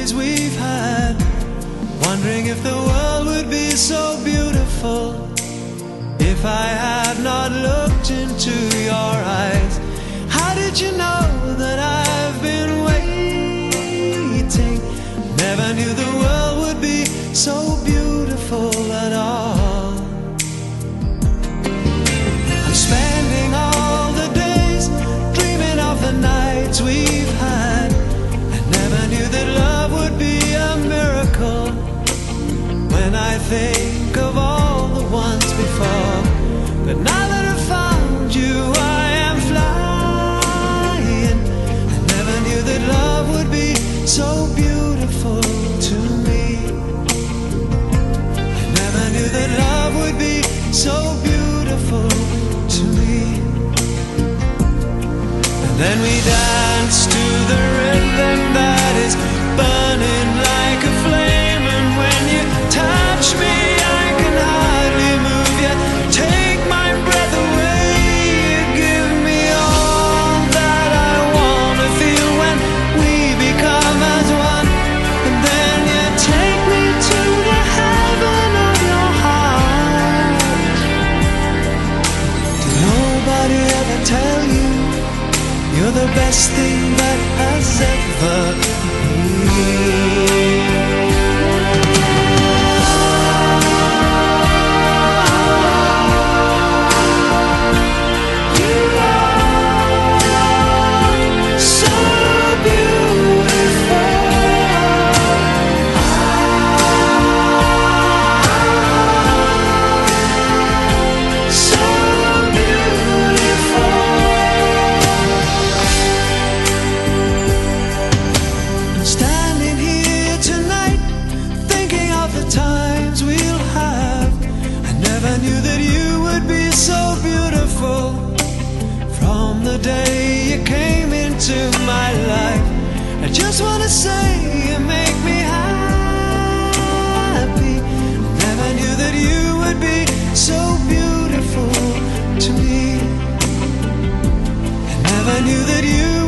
days we've had, wondering if the world would be so beautiful if I had not looked into your eyes. How did you know that I've been waiting? Never knew the world would be so beautiful at all. I'm spending all the days dreaming of the nights we've had. I never knew that love would be a miracle. When I think of all the ones before, but now that I've found you, I am flying. I never knew that love would be so beautiful to me. I never knew that love would be so beautiful to me. And then we danced to the rhythm that is burning like a flame, and when you touch me I can hardly move yet. Take my breath away, you give me all that I want to feel when we become as one. And then you take me to the heaven of your heart. Did nobody ever tell you you're the best thing that has ever been? From the day you came into my life, I just wanna say you make me happy. I never knew that you would be so beautiful to me. I never knew that you